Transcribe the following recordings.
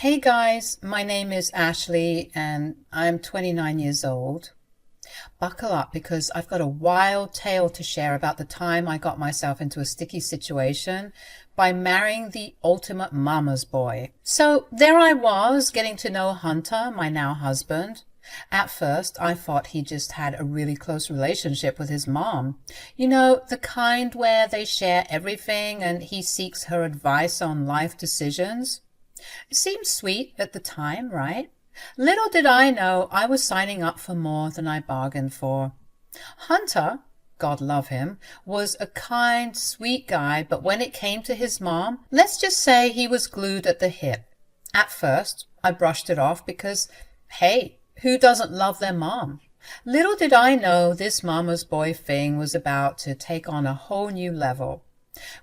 Hey guys, my name is Ashley and I'm 29 years old. Buckle up because I've got a wild tale to share about the time I got myself into a sticky situation by marrying the ultimate mama's boy. So there I was, getting to know Hunter, my now husband. At first, I thought he just had a really close relationship with his mom. You know, the kind where they share everything and he seeks her advice on life decisions. It seemed sweet at the time, right? Little did I know I was signing up for more than I bargained for. Hunter, God love him, was a kind, sweet guy, but when it came to his mom, let's just say he was glued at the hip. At first, I brushed it off because, hey, who doesn't love their mom? Little did I know this mama's boy thing was about to take on a whole new level.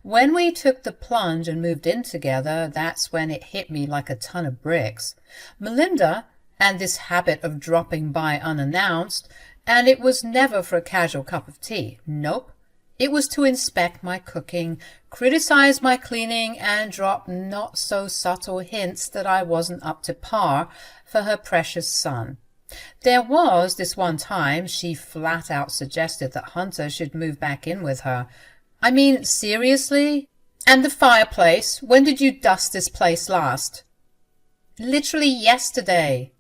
When we took the plunge and moved in together, that's when it hit me like a ton of bricks. Melinda, and this habit of dropping by unannounced, and it was never for a casual cup of tea. Nope. It was to inspect my cooking, criticize my cleaning, and drop not so subtle hints that I wasn't up to par for her precious son. There was this one time she flat out suggested that Hunter should move back in with her. I mean, seriously? And the fireplace, when did you dust this place last? Literally yesterday.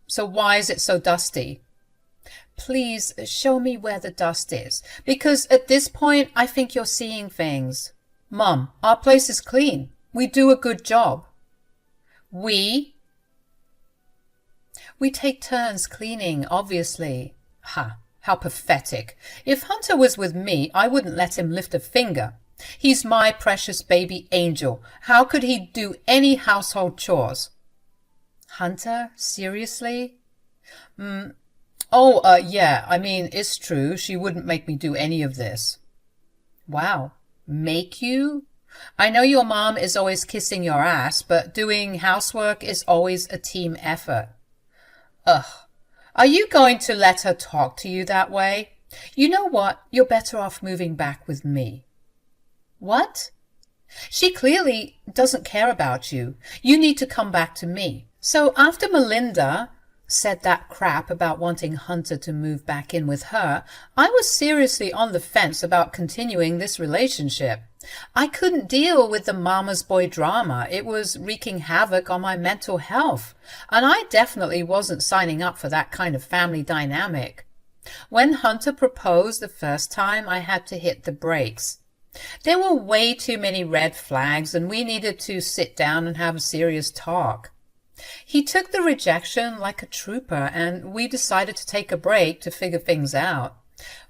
So why is it so dusty? Please show me where the dust is, because at this point I think you're seeing things. Mum, our place is clean. We do a good job. We take turns cleaning, obviously. Ha. How pathetic. If Hunter was with me, I wouldn't let him lift a finger. He's my precious baby angel. How could he do any household chores? Hunter? Seriously? Yeah, I mean, it's true. She wouldn't make me do any of this. Wow. Make you? I know your mom is always kissing your ass, but doing housework is always a team effort. Ugh. Are you going to let her talk to you that way? You know what? You're better off moving back with me. What? She clearly doesn't care about you. You need to come back to me. So after Melinda said that crap about wanting Hunter to move back in with her, I was seriously on the fence about continuing this relationship. I couldn't deal with the mama's boy drama. It was wreaking havoc on my mental health, and I definitely wasn't signing up for that kind of family dynamic. When Hunter proposed the first time, I had to hit the brakes. There were way too many red flags, and we needed to sit down and have a serious talk. He took the rejection like a trooper, and we decided to take a break to figure things out.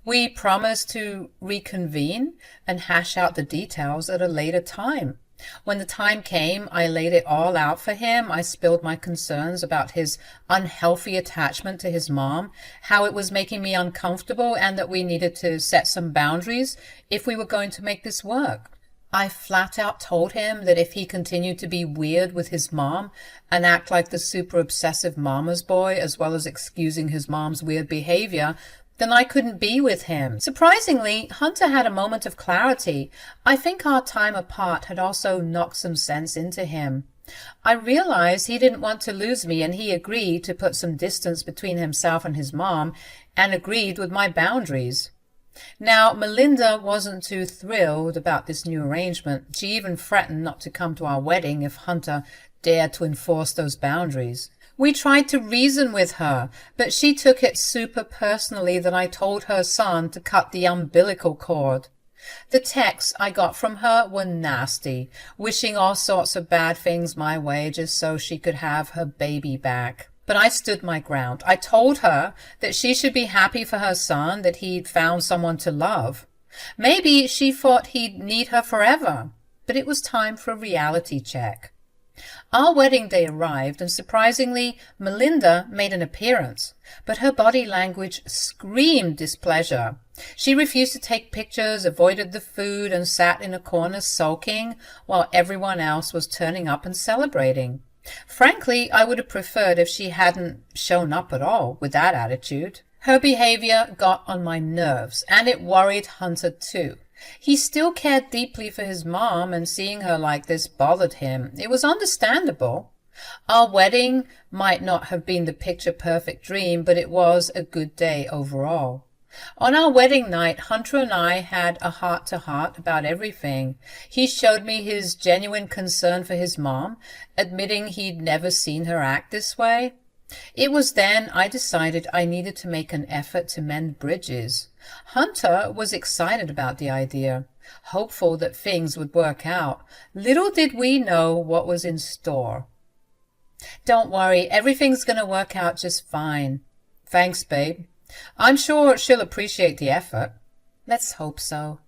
We promised to reconvene and hash out the details at a later time. When the time came, I laid it all out for him. I spilled my concerns about his unhealthy attachment to his mom, how it was making me uncomfortable, and that we needed to set some boundaries if we were going to make this work. I flat out told him that if he continued to be weird with his mom and act like the super obsessive mama's boy, as well as excusing his mom's weird behavior, then I couldn't be with him. Surprisingly, Hunter had a moment of clarity. I think our time apart had also knocked some sense into him. I realized he didn't want to lose me, and he agreed to put some distance between himself and his mom, and agreed with my boundaries. Now, Melinda wasn't too thrilled about this new arrangement. She even threatened not to come to our wedding if Hunter dared to enforce those boundaries. We tried to reason with her, but she took it super personally that I told her son to cut the umbilical cord. The texts I got from her were nasty, wishing all sorts of bad things my way just so she could have her baby back. But I stood my ground. I told her that she should be happy for her son, that he'd found someone to love. Maybe she thought he'd need her forever, but it was time for a reality check. Our wedding day arrived, and surprisingly, Melinda made an appearance, but her body language screamed displeasure. She refused to take pictures, avoided the food, and sat in a corner sulking while everyone else was turning up and celebrating. Frankly, I would have preferred if she hadn't shown up at all with that attitude. Her behavior got on my nerves, and it worried Hunter too. He still cared deeply for his mom, and seeing her like this bothered him. It was understandable. Our wedding might not have been the picture-perfect dream, but it was a good day overall. On our wedding night, Hunter and I had a heart-to-heart about everything. He showed me his genuine concern for his mom, admitting he'd never seen her act this way. It was then I decided I needed to make an effort to mend bridges. Hunter was excited about the idea, hopeful that things would work out. Little did we know what was in store. "Don't worry, everything's going to work out just fine." "Thanks, babe. I'm sure she'll appreciate the effort." "Let's hope so."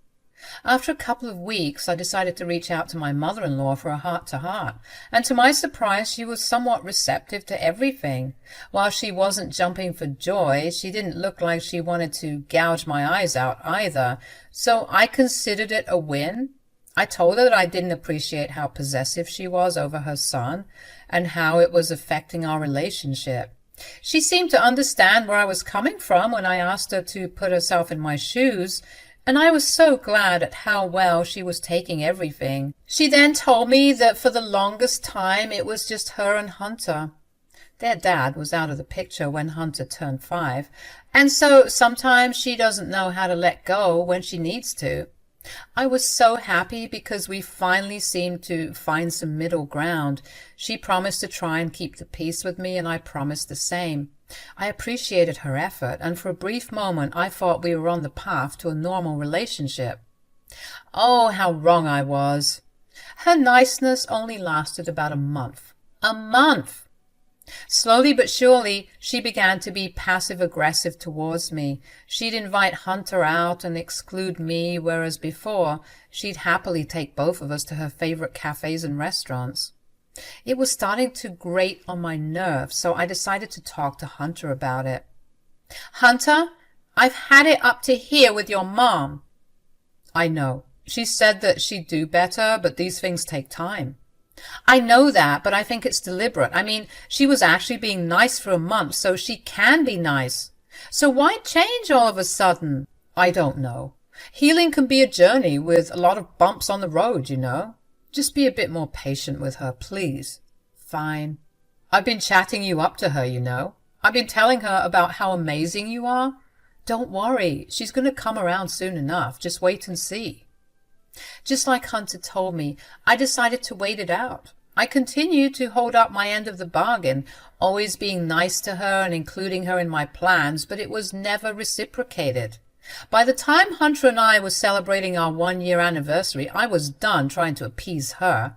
After a couple of weeks, I decided to reach out to my mother-in-law for a heart-to-heart, and to my surprise, she was somewhat receptive to everything. While she wasn't jumping for joy, she didn't look like she wanted to gouge my eyes out either, so I considered it a win. I told her that I didn't appreciate how possessive she was over her son and how it was affecting our relationship. She seemed to understand where I was coming from when I asked her to put herself in my shoes, and I was so glad at how well she was taking everything. She then told me that for the longest time it was just her and Hunter. Their dad was out of the picture when Hunter turned 5, and so sometimes she doesn't know how to let go when she needs to. I was so happy because we finally seemed to find some middle ground. She promised to try and keep the peace with me, and I promised the same. I appreciated her effort, and for a brief moment I thought we were on the path to a normal relationship. Oh, how wrong I was. Her niceness only lasted about a month. A month! Slowly but surely, she began to be passive-aggressive towards me. She'd invite Hunter out and exclude me, whereas before, she'd happily take both of us to her favorite cafes and restaurants. It was starting to grate on my nerves, so I decided to talk to Hunter about it. "Hunter, I've had it up to here with your mom." "I know. She said that she'd do better, but these things take time." "I know that, but I think it's deliberate. I mean, she was actually being nice for a month, so she can be nice. So why change all of a sudden?" "I don't know. Healing can be a journey with a lot of bumps on the road, you know. Just be a bit more patient with her, please." "Fine. I've been chatting you up to her, you know. I've been telling her about how amazing you are. Don't worry, she's going to come around soon enough. Just wait and see." Just like Hunter told me, I decided to wait it out. I continued to hold up my end of the bargain, always being nice to her and including her in my plans, but it was never reciprocated. By the time Hunter and I were celebrating our 1-year anniversary, I was done trying to appease her.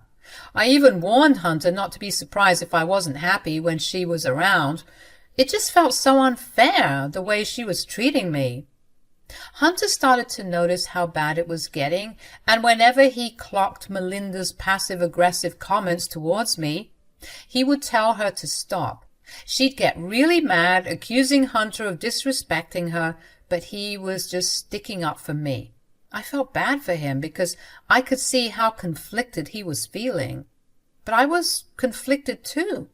I even warned Hunter not to be surprised if I wasn't happy when she was around. It just felt so unfair, the way she was treating me. Hunter started to notice how bad it was getting, and whenever he clocked Melinda's passive-aggressive comments towards me, he would tell her to stop. She'd get really mad, accusing Hunter of disrespecting her, but he was just sticking up for me. I felt bad for him because I could see how conflicted he was feeling. But I was conflicted too.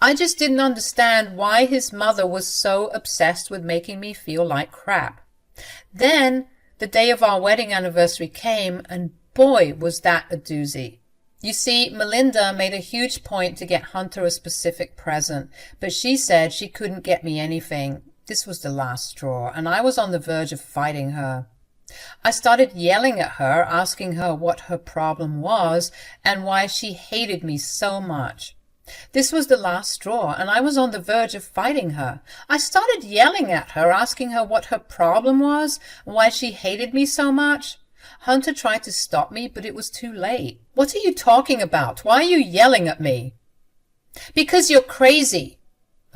I just didn't understand why his mother was so obsessed with making me feel like crap. Then the day of our wedding anniversary came, and boy, was that a doozy. You see, Melinda made a huge point to get Hunter a specific present, but she said she couldn't get me anything. This was the last straw, and I was on the verge of fighting her. I started yelling at her, asking her what her problem was and why she hated me so much. This was the last straw, and I was on the verge of fighting her. I started yelling at her, asking her what her problem was and why she hated me so much. Hunter tried to stop me, but it was too late. "What are you talking about? Why are you yelling at me?" "Because you're crazy.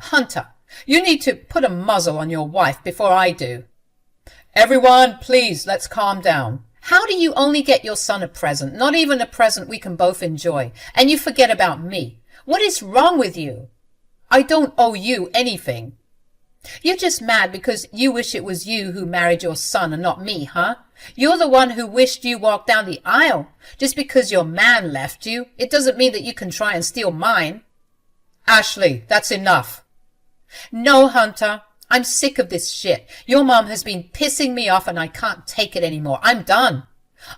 Hunter, you need to put a muzzle on your wife before I do." "Everyone, please, let's calm down. How do you only get your son a present, not even a present we can both enjoy, and you forget about me? What is wrong with you?" "I don't owe you anything." "You're just mad because you wish it was you who married your son and not me, huh? You're the one who wished you walked down the aisle. Just because your man left you, it doesn't mean that you can try and steal mine." "Ashley, that's enough." "No, Hunter. I'm sick of this shit. Your mom has been pissing me off and I can't take it anymore. I'm done.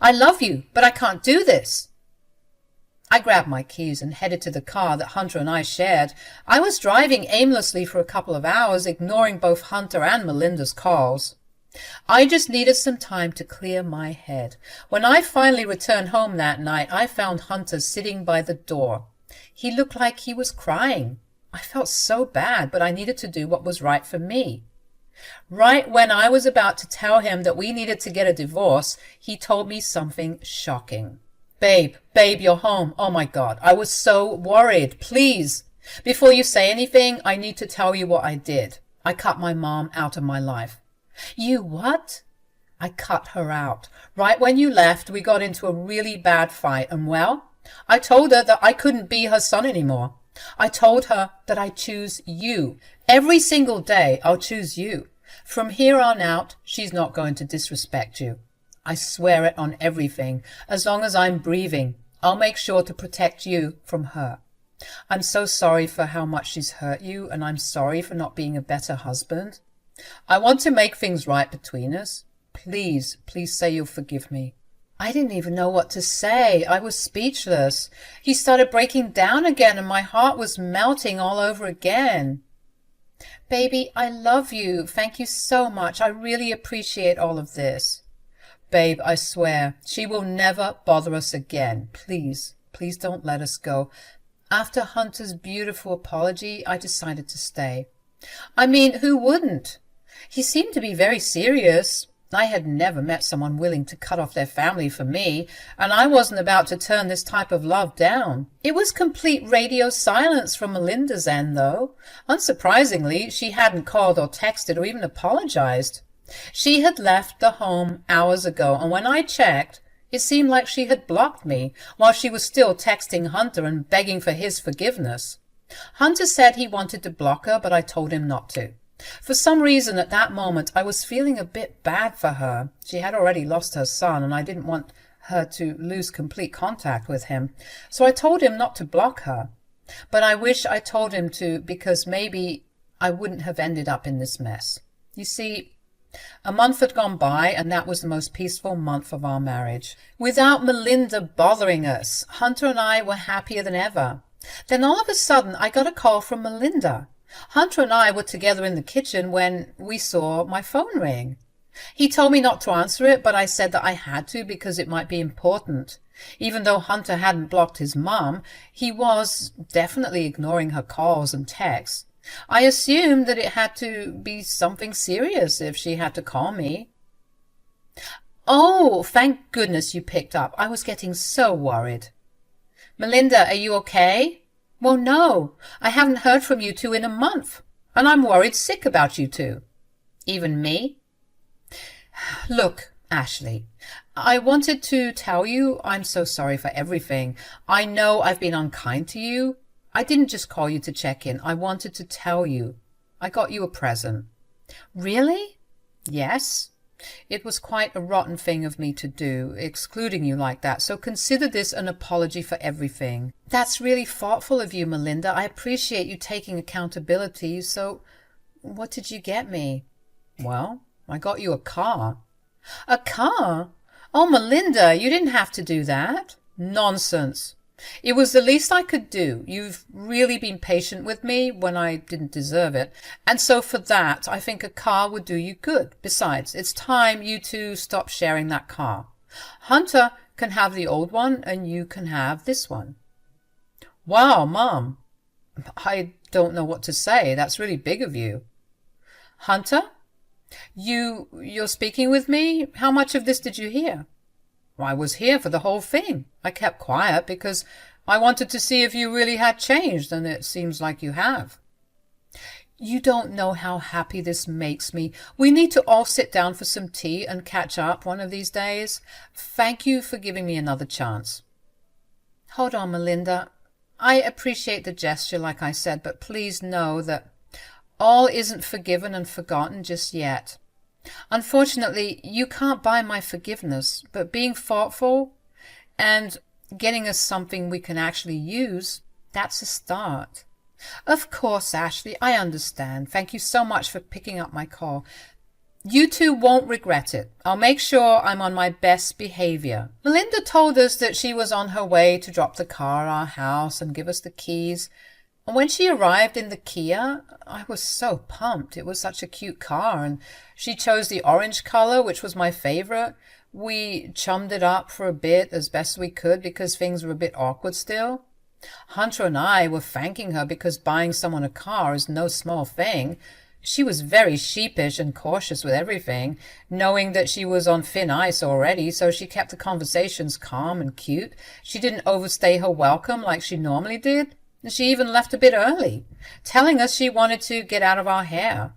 I love you, but I can't do this." I grabbed my keys and headed to the car that Hunter and I shared. I was driving aimlessly for a couple of hours, ignoring both Hunter and Melinda's calls. I just needed some time to clear my head. When I finally returned home that night, I found Hunter sitting by the door. He looked like he was crying. I felt so bad, but I needed to do what was right for me. Right when I was about to tell him that we needed to get a divorce, he told me something shocking. Babe, you're home. Oh my God, I was so worried. Please, before you say anything, I need to tell you what I did. I cut my mom out of my life. You what? I cut her out. Right when you left, we got into a really bad fight, and well, I told her that I couldn't be her son anymore. I told her that I choose you. Every single day, I'll choose you. From here on out, she's not going to disrespect you. I swear it on everything. As long as I'm breathing, I'll make sure to protect you from her. I'm so sorry for how much she's hurt you, and I'm sorry for not being a better husband. I want to make things right between us. Please say you'll forgive me. I didn't even know what to say. I was speechless. He started breaking down again, and my heart was melting all over again. Baby, I love you. Thank you so much. I really appreciate all of this. Babe, I swear, she will never bother us again. Please don't let us go. After Hunter's beautiful apology, I decided to stay. I mean, who wouldn't? He seemed to be very serious. I had never met someone willing to cut off their family for me, and I wasn't about to turn this type of love down. It was complete radio silence from Melinda's end, though. Unsurprisingly, she hadn't called or texted or even apologized. She had left the home hours ago, and when I checked, it seemed like she had blocked me, while she was still texting Hunter and begging for his forgiveness. Hunter said he wanted to block her, but I told him not to. For some reason at that moment I was feeling a bit bad for her. She had already lost her son, and I didn't want her to lose complete contact with him. So I told him not to block her. But I wish I told him to, because maybe I wouldn't have ended up in this mess. You see, a month had gone by, and that was the most peaceful month of our marriage. Without Melinda bothering us, Hunter and I were happier than ever. Then all of a sudden I got a call from Melinda. Hunter and I were together in the kitchen when we saw my phone ring. He told me not to answer it, but I said that I had to because it might be important. Even though Hunter hadn't blocked his mom, he was definitely ignoring her calls and texts. I assumed that it had to be something serious if she had to call me. Oh, thank goodness you picked up. I was getting so worried. Melinda, are you okay? Well, no, I haven't heard from you two in a month, and I'm worried sick about you two. Even me? Look, Ashley, I wanted to tell you I'm so sorry for everything. I know I've been unkind to you. I didn't just call you to check in. I wanted to tell you. I got you a present. Really? Yes. It was quite a rotten thing of me to do, excluding you like that, so consider this an apology for everything. That's really thoughtful of you, Melinda. I appreciate you taking accountability. So, what did you get me? Well, I got you a car. A car? Oh, Melinda, you didn't have to do that. Nonsense. It was the least I could do. You've really been patient with me when I didn't deserve it. And so for that, I think a car would do you good. Besides, it's time you two stop sharing that car. Hunter can have the old one, and you can have this one. Wow, Mom. I don't know what to say. That's really big of you. Hunter? You're speaking with me? How much of this did you hear? I was here for the whole thing. I kept quiet because I wanted to see if you really had changed, and it seems like you have. You don't know how happy this makes me. We need to all sit down for some tea and catch up one of these days. Thank you for giving me another chance. Hold on, Melinda. I appreciate the gesture, like I said, but please know that all isn't forgiven and forgotten just yet. Unfortunately, you can't buy my forgiveness, but being thoughtful and getting us something we can actually use, that's a start. Of course, Ashley, I understand. Thank you so much for picking up my call. You two won't regret it. I'll make sure I'm on my best behavior. Melinda told us that she was on her way to drop the car at our house and give us the keys. And when she arrived in the Kia, I was so pumped. It was such a cute car, and she chose the orange color, which was my favorite. We chummed it up for a bit as best we could because things were a bit awkward still. Hunter and I were thanking her because buying someone a car is no small thing. She was very sheepish and cautious with everything, knowing that she was on thin ice already, so she kept the conversations calm and cute. She didn't overstay her welcome like she normally did. She even left a bit early, telling us she wanted to get out of our hair.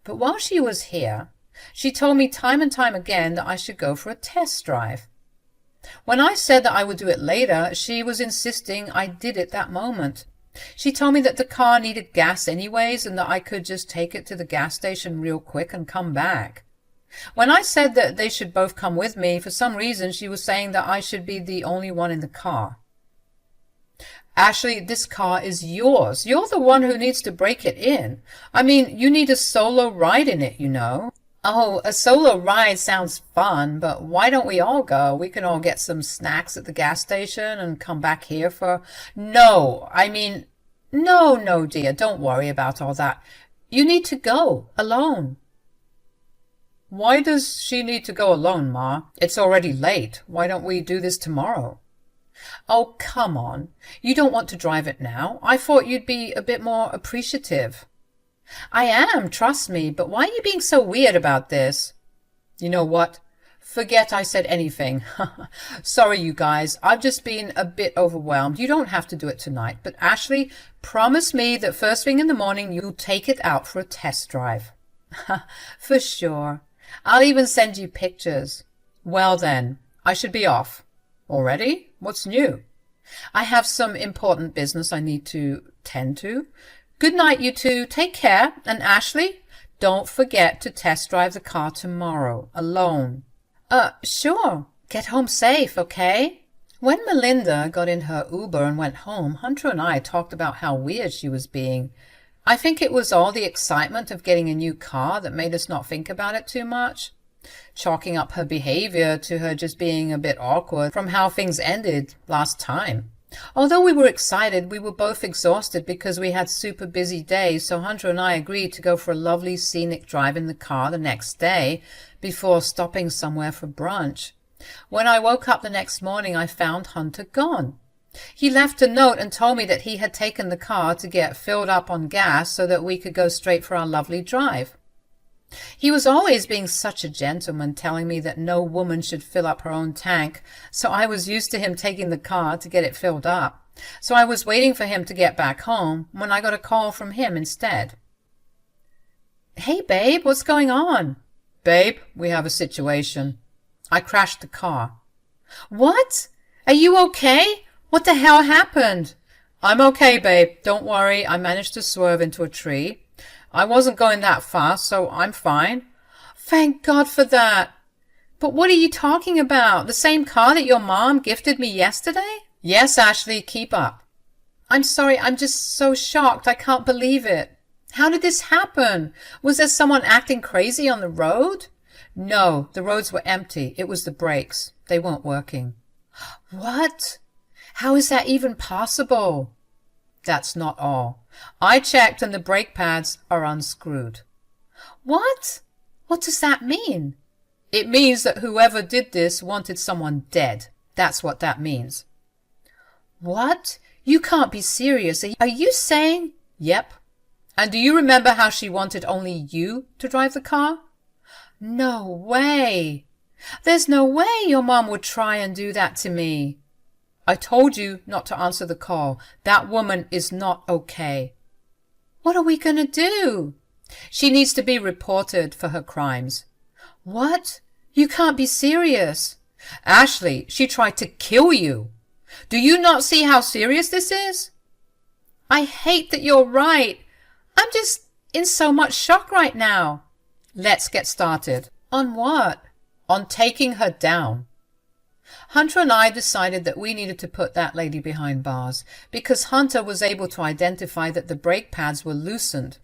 But while she was here, she told me time and time again that I should go for a test drive. When I said that I would do it later, she was insisting I did it that moment. She told me that the car needed gas anyways and that I could just take it to the gas station real quick and come back. When I said that they should both come with me, for some reason she was saying that I should be the only one in the car. Ashley, this car is yours. You're the one who needs to break it in. I mean, you need a solo ride in it, you know. Oh, a solo ride sounds fun, but why don't we all go? We can all get some snacks at the gas station and come back here for... No, no, dear, don't worry about all that. You need to go, alone. Why does she need to go alone, Ma? It's already late. Why don't we do this tomorrow? Oh, come on. You don't want to drive it now. I thought you'd be a bit more appreciative. I am, trust me, but why are you being so weird about this? You know what? Forget I said anything. Sorry, you guys. I've just been a bit overwhelmed. You don't have to do it tonight, but Ashley, promise me that first thing in the morning you'll take it out for a test drive. For sure. I'll even send you pictures. Well then, I should be off. Already? What's new? I have some important business I need to tend to. Good night, you two. Take care. And Ashley, don't forget to test drive the car tomorrow, alone. Sure. Get home safe, okay? When Melinda got in her Uber and went home, Hunter and I talked about how weird she was being. I think it was all the excitement of getting a new car that made us not think about it too much, chalking up her behavior to her just being a bit awkward from how things ended last time. Although we were excited, we were both exhausted because we had super busy days, so Hunter and I agreed to go for a lovely scenic drive in the car the next day before stopping somewhere for brunch. When I woke up the next morning, I found Hunter gone. He left a note and told me that he had taken the car to get filled up on gas so that we could go straight for our lovely drive. He was always being such a gentleman, telling me that no woman should fill up her own tank, so I was used to him taking the car to get it filled up. So I was waiting for him to get back home when I got a call from him instead. Hey, babe, what's going on? Babe, we have a situation. I crashed the car. What? Are you okay? What the hell happened? I'm okay, babe. Don't worry. I managed to swerve into a tree. I wasn't going that fast, so I'm fine. Thank God for that. But what are you talking about? The same car that your mom gifted me yesterday? Yes, Ashley, keep up. I'm sorry, I'm just so shocked. I can't believe it. How did this happen? Was there someone acting crazy on the road? No, the roads were empty. It was the brakes. They weren't working. What? How is that even possible? That's not all. I checked and the brake pads are unscrewed. What? What does that mean? It means that whoever did this wanted someone dead. That's what that means. What? You can't be serious. Are you saying? Yep. And do you remember how she wanted only you to drive the car? No way. There's no way your mom would try and do that to me. I told you not to answer the call. That woman is not okay. What are we going to do? She needs to be reported for her crimes. What? You can't be serious. Ashley, she tried to kill you. Do you not see how serious this is? I hate that you're right. I'm just in so much shock right now. Let's get started. On what? On taking her down. Hunter and I decided that we needed to put that lady behind bars because Hunter was able to identify that the brake pads were loosened.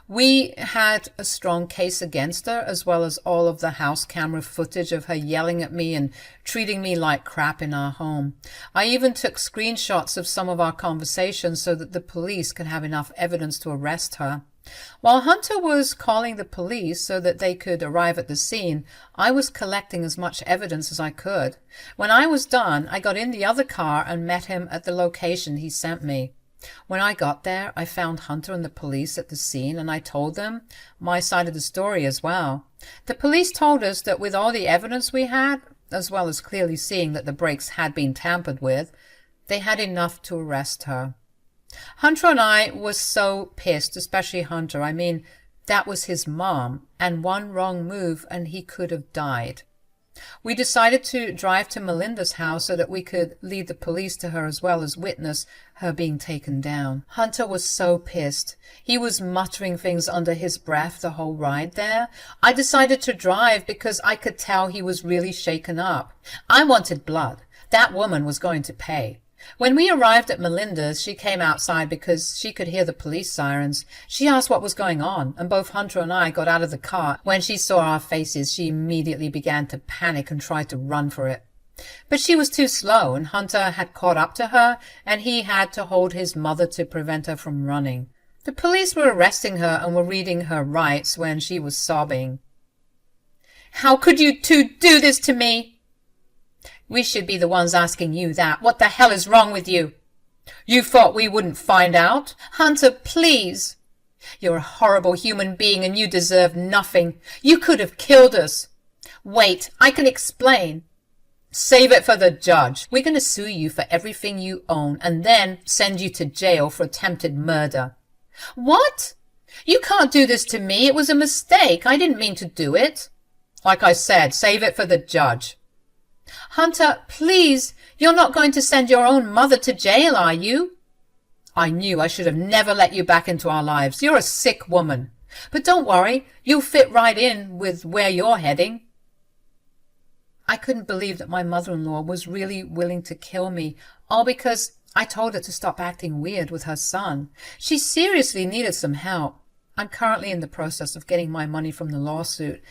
We had a strong case against her, as well as all of the house camera footage of her yelling at me and treating me like crap in our home. I even took screenshots of some of our conversations so that the police could have enough evidence to arrest her. While Hunter was calling the police so that they could arrive at the scene, I was collecting as much evidence as I could. When I was done, I got in the other car and met him at the location he sent me. When I got there, I found Hunter and the police at the scene, and I told them my side of the story as well. The police told us that with all the evidence we had, as well as clearly seeing that the brakes had been tampered with, they had enough to arrest her. Hunter and I were so pissed, especially Hunter. I mean, that was his mom, and one wrong move and he could have died. We decided to drive to Melinda's house so that we could lead the police to her as well as witness her being taken down. Hunter was so pissed. He was muttering things under his breath the whole ride there. I decided to drive because I could tell he was really shaken up. I wanted blood. That woman was going to pay. When we arrived at Melinda's, she came outside because she could hear the police sirens. She asked what was going on, and both Hunter and I got out of the car. When she saw our faces, she immediately began to panic and tried to run for it. But she was too slow, and Hunter had caught up to her, and he had to hold his mother to prevent her from running. The police were arresting her and were reading her rights when she was sobbing. "How could you two do this to me?" "We should be the ones asking you that. What the hell is wrong with you?" "You thought we wouldn't find out?" "Hunter, please." "You're a horrible human being and you deserve nothing. You could have killed us." "Wait, I can explain." "Save it for the judge. We're going to sue you for everything you own and then send you to jail for attempted murder." "What? You can't do this to me. It was a mistake. I didn't mean to do it." "Like I said, save it for the judge." "Hunter, please, you're not going to send your own mother to jail, are you?" "I knew I should have never let you back into our lives. You're a sick woman. But don't worry, you'll fit right in with where you're heading." I couldn't believe that my mother-in-law was really willing to kill me, all because I told her to stop acting weird with her son. She seriously needed some help. I'm currently in the process of getting my money from the lawsuit,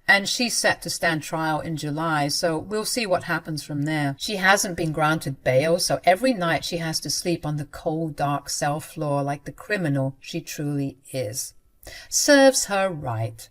and she's set to stand trial in July, so we'll see what happens from there. She hasn't been granted bail, so every night she has to sleep on the cold, dark cell floor like the criminal she truly is. Serves her right.